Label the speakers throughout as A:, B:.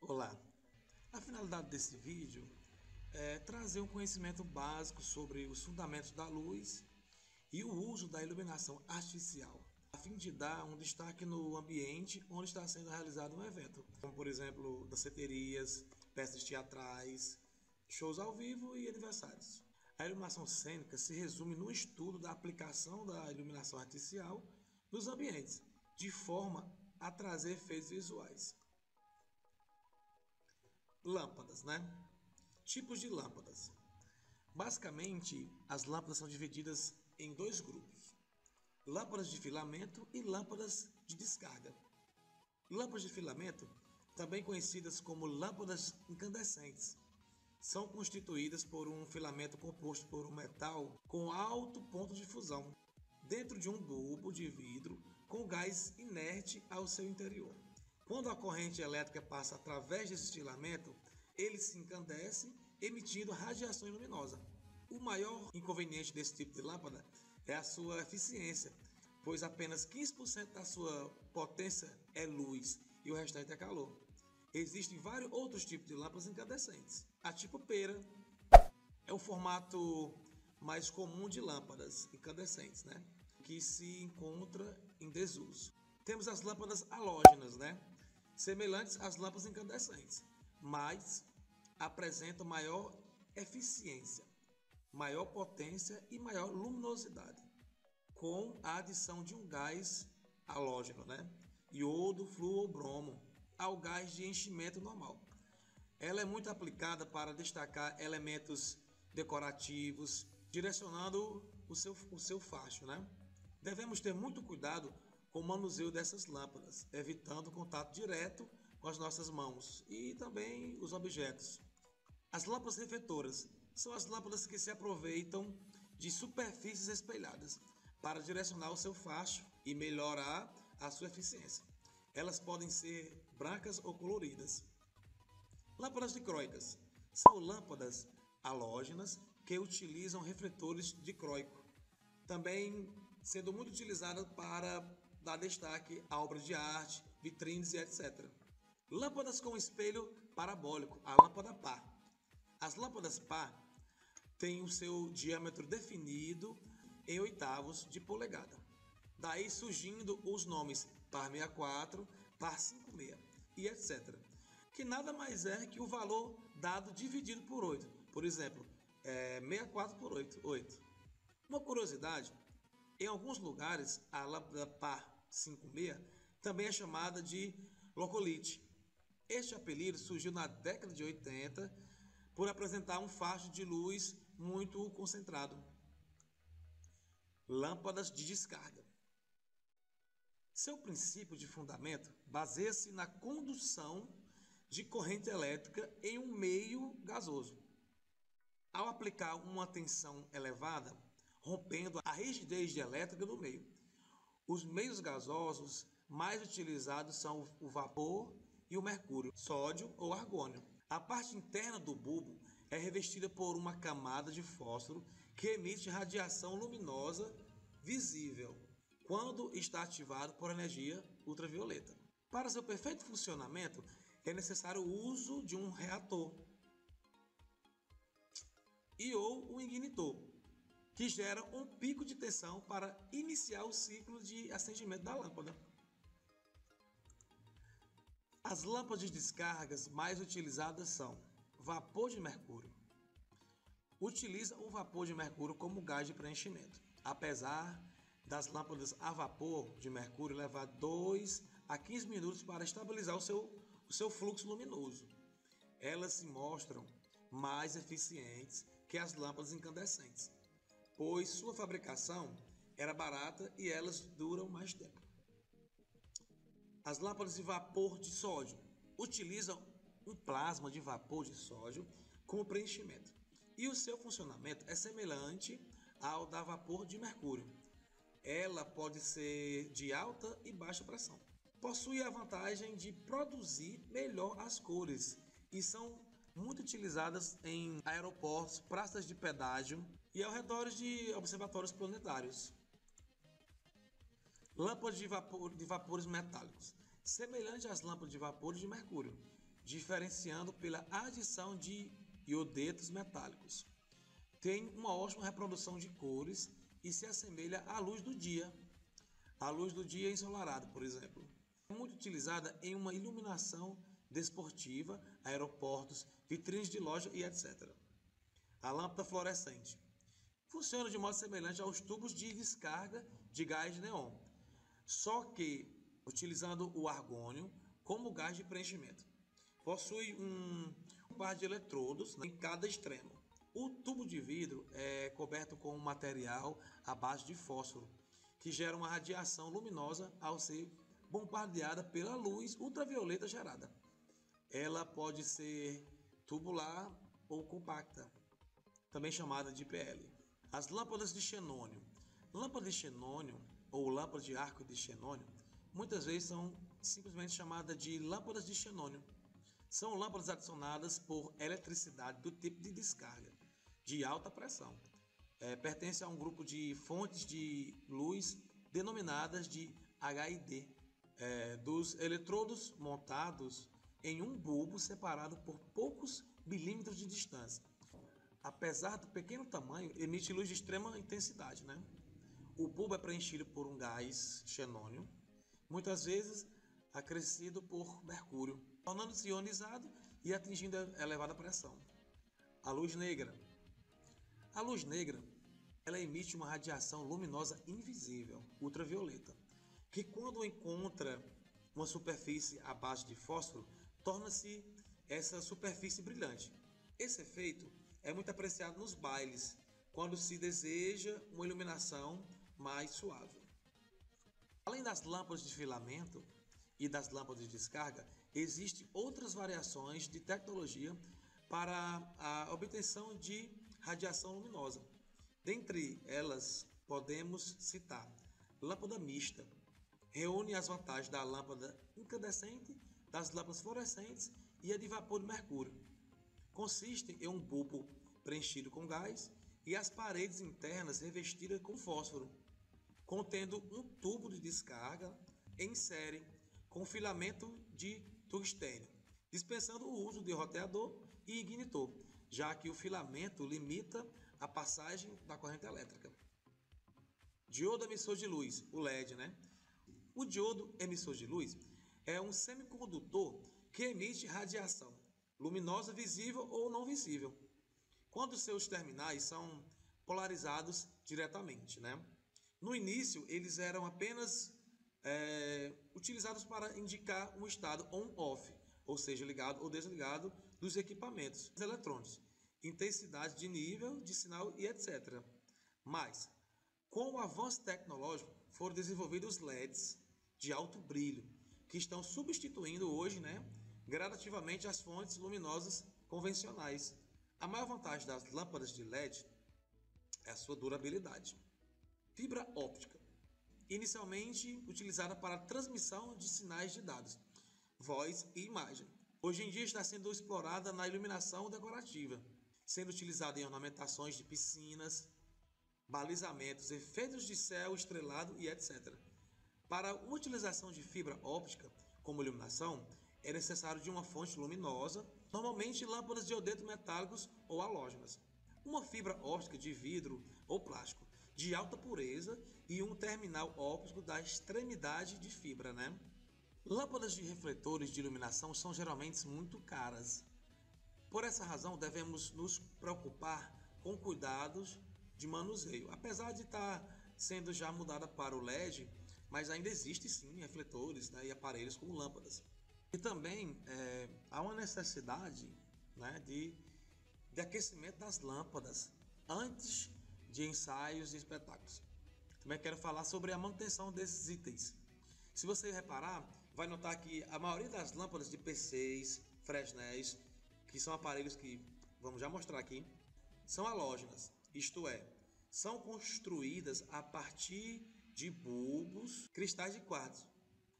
A: Olá, a finalidade desse vídeo é trazer um conhecimento básico sobre os fundamentos da luz e o uso da iluminação artificial, a fim de dar um destaque no ambiente onde está sendo realizado um evento, como por exemplo danceterias, peças teatrais, shows ao vivo e aniversários. A iluminação cênica se resume no estudo da aplicação da iluminação artificial nos ambientes, de forma a trazer efeitos visuais. Lâmpadas, né? Tipos de lâmpadas. Basicamente, as lâmpadas são divididas em dois grupos: lâmpadas de filamento e lâmpadas de descarga. Lâmpadas de filamento, também conhecidas como lâmpadas incandescentes, são constituídas por um filamento composto por um metal com alto ponto de fusão, dentro de um bulbo de vidro com gás inerte ao seu interior. Quando a corrente elétrica passa através desse filamento, ele se encandece, emitindo radiação luminosa. O maior inconveniente desse tipo de lâmpada é a sua eficiência, pois apenas 15% da sua potência é luz e o restante é calor. Existem vários outros tipos de lâmpadas incandescentes. A tipo pera é o formato mais comum de lâmpadas incandescentes, né? Que se encontra em desuso. Temos as lâmpadas halógenas, né? Semelhantes às lâmpadas incandescentes, mas apresentam maior eficiência, maior potência e maior luminosidade, com a adição de um gás halógeno, né? Iodo, flúor ou bromo, ao gás de enchimento normal. Ela é muito aplicada para destacar elementos decorativos, direcionando o seu facho, né? Devemos ter muito cuidado com o manuseio dessas lâmpadas, evitando contato direto com as nossas mãos e também os objetos. As lâmpadas refletoras são as lâmpadas que se aproveitam de superfícies espelhadas para direcionar o seu facho e melhorar a sua eficiência. Elas podem ser brancas ou coloridas. Lâmpadas dicróicas são lâmpadas halógenas que utilizam refletores dicróico, também sendo muito utilizada para dar destaque a obras de arte, vitrines e etc. Lâmpadas com espelho parabólico, a lâmpada par. As lâmpadas par têm o seu diâmetro definido em oitavos de polegada. Daí surgindo os nomes par 64, par 56 e etc. Que nada mais é que o valor dado dividido por 8. Por exemplo, 64 por 8, 8. Uma curiosidade: em alguns lugares, a lâmpada par 56 também é chamada de locolite. Este apelido surgiu na década de 80 por apresentar um facho de luz muito concentrado. Lâmpadas de descarga. Seu princípio de fundamento baseia-se na condução de corrente elétrica em um meio gasoso. Ao aplicar uma tensão elevada, rompendo a rigidez elétrica do meio. Os meios gasosos mais utilizados são o vapor e o mercúrio, sódio ou argônio. A parte interna do bulbo é revestida por uma camada de fósforo que emite radiação luminosa visível quando está ativado por energia ultravioleta. Para seu perfeito funcionamento, é necessário o uso de um reator ou um ignitor, que gera um pico de tensão para iniciar o ciclo de acendimento da lâmpada. As lâmpadas de descargas mais utilizadas são vapor de mercúrio. Utiliza o vapor de mercúrio como gás de preenchimento, apesar das lâmpadas a vapor de mercúrio levar 2 a 15 minutos para estabilizar o seu fluxo luminoso. Elas se mostram mais eficientes que as lâmpadas incandescentes, pois sua fabricação era barata e elas duram mais tempo. As lâmpadas de vapor de sódio utilizam um plasma de vapor de sódio como preenchimento, e o seu funcionamento é semelhante ao da vapor de mercúrio. Ela pode ser de alta e baixa pressão. Possui a vantagem de produzir melhor as cores e são muito utilizadas em aeroportos, praças de pedágio e ao redor de observatórios planetários. Lâmpadas de vapores metálicos, semelhante às lâmpadas de vapores de mercúrio, diferenciando pela adição de iodetos metálicos. Tem uma ótima reprodução de cores e se assemelha à luz do dia. A luz do dia ensolarado, por exemplo. É muito utilizada em uma iluminação desportiva, aeroportos, vitrines de loja e etc. A lâmpada fluorescente funciona de modo semelhante aos tubos de descarga de gás de neon, só que utilizando o argônio como gás de preenchimento. Possui um par de eletrodos em cada extremo. O tubo de vidro é coberto com um material à base de fósforo, que gera uma radiação luminosa ao ser bombardeada pela luz ultravioleta gerada. Ela pode ser tubular ou compacta, também chamada de PL. As lâmpadas de xenônio. Lâmpadas de xenônio ou lâmpadas de arco de xenônio muitas vezes são simplesmente chamadas de lâmpadas de xenônio. São lâmpadas adicionadas por eletricidade do tipo de descarga de alta pressão. Pertence a um grupo de fontes de luz denominadas de HID, dos eletrodos montados em um bulbo separado por poucos milímetros de distância. Apesar do pequeno tamanho, emite luz de extrema intensidade, né? O bulbo é preenchido por um gás xenônio, muitas vezes acrescido por mercúrio, tornando-se ionizado e atingindo elevada pressão. A luz negra. A luz negra, ela emite uma radiação luminosa invisível, ultravioleta, que quando encontra uma superfície à base de fósforo, torna-se essa superfície brilhante. Esse efeito é muito apreciado nos bailes, quando se deseja uma iluminação mais suave. Além das lâmpadas de filamento e das lâmpadas de descarga, existem outras variações de tecnologia para a obtenção de radiação luminosa. Dentre elas, podemos citar lâmpada mista. Reúne as vantagens da lâmpada incandescente, das lâmpadas fluorescentes e a de vapor de mercúrio. Consiste em um bulbo preenchido com gás e as paredes internas revestidas com fósforo, contendo um tubo de descarga em série com filamento de tungstênio, dispensando o uso de roteador e ignitor, já que o filamento limita a passagem da corrente elétrica. Diodo emissor de luz, o LED, né? O diodo emissor de luz é um semicondutor que emite radiação luminosa visível ou não visível, quando seus terminais são polarizados diretamente, né? No início, eles eram apenas utilizados para indicar um estado on-off, ou seja, ligado ou desligado dos equipamentos eletrônicos, intensidade de nível de sinal e etc. Mas, com o avanço tecnológico, foram desenvolvidos LEDs de alto brilho, que estão substituindo hoje, né, gradativamente as fontes luminosas convencionais. A maior vantagem das lâmpadas de LED é a sua durabilidade. Fibra óptica, inicialmente utilizada para a transmissão de sinais de dados, voz e imagem. Hoje em dia está sendo explorada na iluminação decorativa, sendo utilizada em ornamentações de piscinas, balizamentos, efeitos de céu estrelado e etc. Para uma utilização de fibra óptica como iluminação, é necessário de uma fonte luminosa, normalmente lâmpadas de iodeto metálicos ou halógenas. Uma fibra óptica de vidro ou plástico de alta pureza e um terminal óptico da extremidade de fibra, né? Lâmpadas de refletores de iluminação são geralmente muito caras. Por essa razão, devemos nos preocupar com cuidados de manuseio. Apesar de estar sendo já mudada para o LED, mas ainda existe sim refletores, né, e aparelhos como lâmpadas. E também há uma necessidade, né, de aquecimento das lâmpadas antes de ensaios e espetáculos. Também quero falar sobre a manutenção desses itens. Se você reparar, vai notar que a maioria das lâmpadas de PCs, Fresnels, que são aparelhos que vamos já mostrar aqui, são halógenas, isto é, são construídas a partir de bulbos, cristais de quartzo,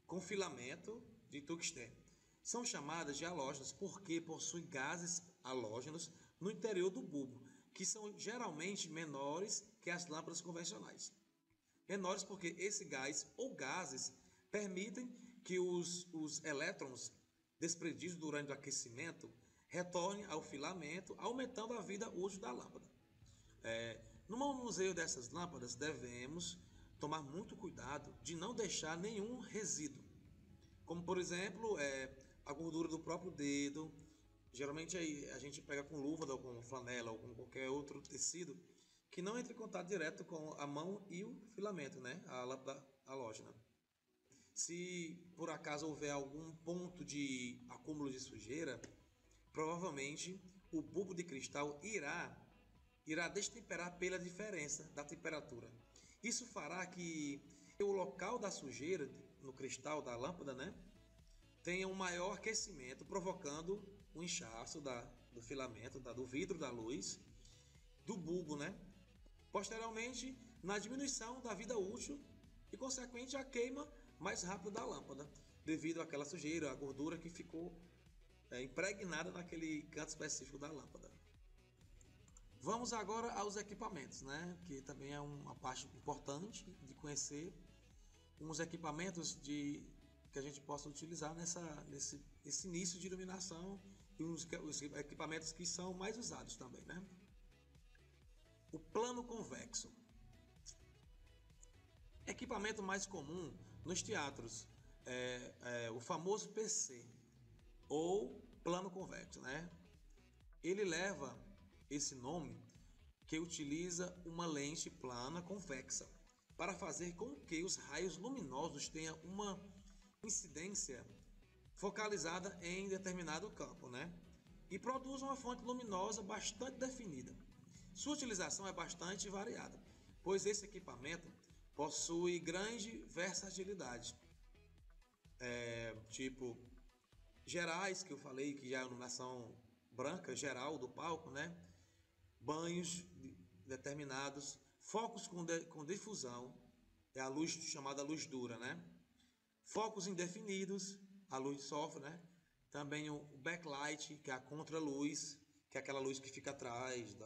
A: com filamento de tungstênio. São chamadas de halógenas porque possuem gases halógenos no interior do bulbo, que são geralmente menores que as lâmpadas convencionais. menores porque esse gás ou gases permitem que os elétrons desprendidos durante o aquecimento retornem ao filamento, aumentando a vida útil da lâmpada. No manuseio dessas lâmpadas, devemos tomar muito cuidado de não deixar nenhum resíduo, como por exemplo a gordura do próprio dedo. Geralmente a gente pega com luva ou com flanela ou com qualquer outro tecido que não entre em contato direto com a mão e o filamento, né? A lâmpada halógena. Se por acaso houver algum ponto de acúmulo de sujeira, provavelmente o bulbo de cristal irá destemperar pela diferença da temperatura. Isso fará que o local da sujeira no cristal da lâmpada, né, tenha um maior aquecimento, provocando o inchaço do filamento, do vidro da luz, do bulbo, né? Posteriormente, na diminuição da vida útil e, consequente, a queima mais rápida da lâmpada, devido àquela sujeira, à gordura que ficou impregnada naquele canto específico da lâmpada. Vamos agora aos equipamentos, né? Que também é uma parte importante de conhecer uns equipamentos que a gente possa utilizar nesse início de iluminação e os equipamentos que são mais usados também, né? O plano convexo. Equipamento mais comum nos teatros é o famoso PC ou plano convexo, né? Ele leva esse nome que utiliza uma lente plana convexa para fazer com que os raios luminosos tenham uma incidência focalizada em determinado campo, né? E produzam uma fonte luminosa bastante definida. Sua utilização é bastante variada, pois esse equipamento possui grande versatilidade. Tipo gerais, que eu falei, que já é a iluminação branca geral do palco, né? Banhos determinados, focos com difusão, é a luz chamada luz dura, né? Focos indefinidos, a luz sofre, né? Também o backlight, que é a contraluz, que é aquela luz que fica atrás,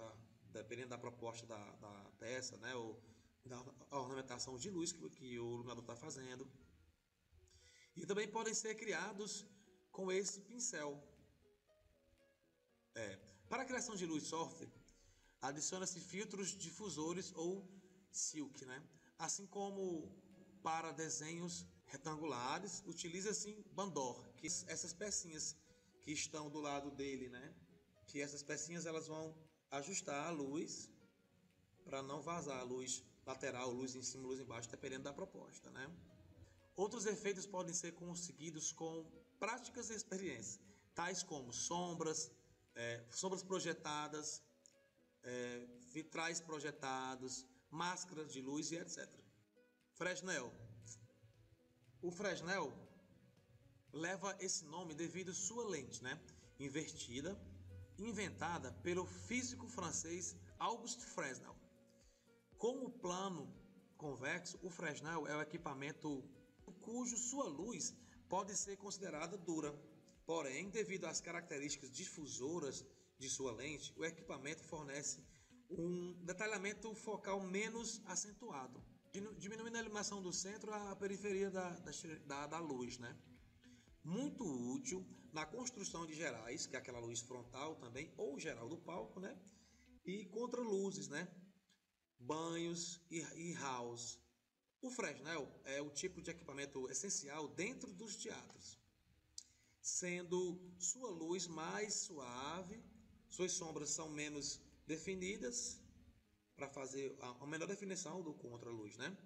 A: dependendo da proposta da peça, né? Ou da ornamentação de luz que o iluminador está fazendo. E também podem ser criados com esse pincel. Para a criação de luz software, adiciona-se filtros difusores ou silk, né? Assim como para desenhos retangulares, utiliza-se bandor, que essas pecinhas que estão do lado dele, né? Que essas pecinhas elas vão ajustar a luz para não vazar a luz lateral, luz em cima, luz embaixo, dependendo da proposta, né? Outros efeitos podem ser conseguidos com práticas e experiências, tais como sombras projetadas, vitrais projetados, máscaras de luz e etc. Fresnel. O Fresnel leva esse nome devido à sua lente, né? Invertida, inventada pelo físico francês Auguste Fresnel. Como plano convexo, o Fresnel é o equipamento cujo sua luz pode ser considerada dura. Porém, devido às características difusoras de sua lente, o equipamento fornece um detalhamento focal menos acentuado, diminuindo a iluminação do centro à periferia da luz, né? Muito útil na construção de gerais, que é aquela luz frontal também, ou geral do palco, né? E contraluzes, né? Banhos e house. O Fresnel é o tipo de equipamento essencial dentro dos teatros, sendo sua luz mais suave, suas sombras são menos definidas, para fazer a menor definição do contraluz, né?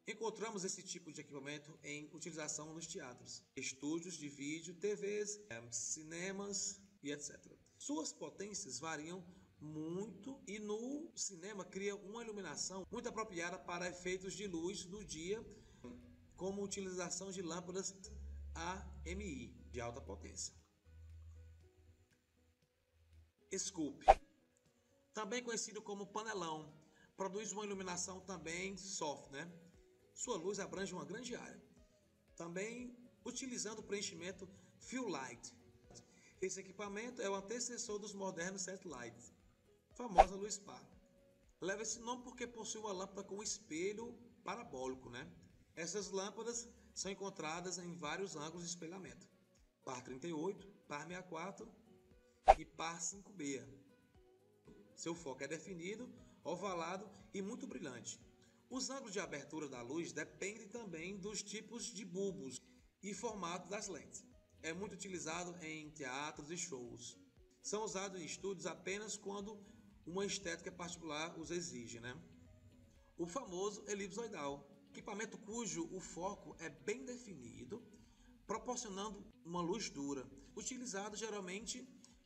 A: Encontramos esse tipo de equipamento em utilização nos teatros, estúdios de vídeo, TVs, cinemas e etc. Suas potências variam muito e no cinema cria uma iluminação muito apropriada para efeitos de luz do dia, como utilização de lâmpadas AMI de alta potência. Scoop, também conhecido como panelão, produz uma iluminação também soft, né? Sua luz abrange uma grande área, também utilizando o preenchimento Fill Light. Esse equipamento é o antecessor dos modernos set lights, famosa luz par. Leva esse nome porque possui uma lâmpada com espelho parabólico, né? Essas lâmpadas são encontradas em vários ângulos de espelhamento: par 38, par 64 e par 5B. Seu foco é definido, ovalado e muito brilhante. Os ângulos de abertura da luz dependem também dos tipos de bulbos e formato das lentes. É muito utilizado em teatros e shows. São usados em estúdios apenas quando uma estética particular os exige, né? O famoso elipsoidal, equipamento cujo o foco é bem definido, proporcionando uma luz dura, utilizado geralmente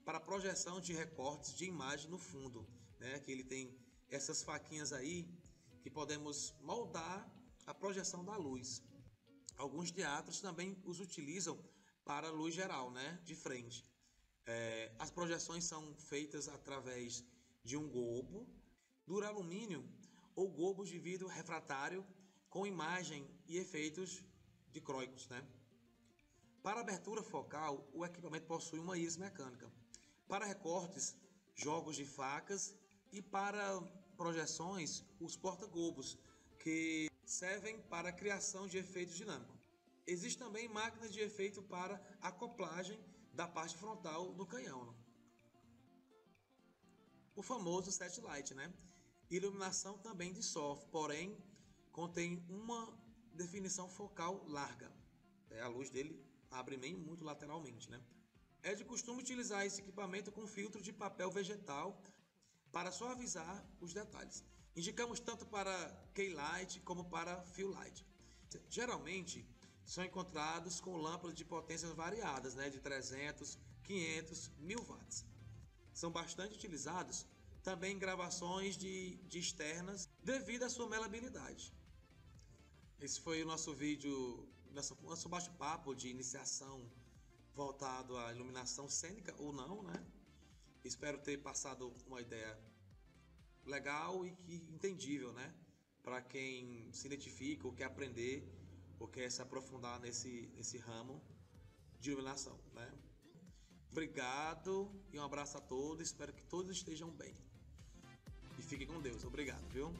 A: para projeção de recortes de imagem no fundo, né? Que ele tem essas faquinhas aí que podemos moldar a projeção da luz. Alguns teatros também os utilizam para luz geral, né? De frente. As projeções são feitas através de um globo, duralumínio ou globos de vidro refratário com imagem e efeitos dicróicos, né? Para abertura focal, o equipamento possui uma íris mecânica. Para recortes, jogos de facas e para projeções, os porta-globos, que servem para a criação de efeitos dinâmicos. Existe também máquinas de efeito para acoplagem da parte frontal do canhão. O famoso setlight, né? Iluminação também de soft, porém contém uma definição focal larga. A luz dele abre bem muito lateralmente, né? É de costume utilizar esse equipamento com filtro de papel vegetal para suavizar os detalhes. Indicamos tanto para keylight como para fill light. Geralmente são encontrados com lâmpadas de potências variadas, né, de 300, 500, 1000 watts. São bastante utilizados também em gravações de externas devido à sua maleabilidade. Esse foi o nosso vídeo, nosso bate-papo de iniciação voltado à iluminação cênica ou não, né? Espero ter passado uma ideia legal e que entendível, né? Para quem se identifica ou quer aprender ou quer se aprofundar nesse ramo de iluminação, né? Obrigado e um abraço a todos. Espero que todos estejam bem. E fiquem com Deus. Obrigado, viu?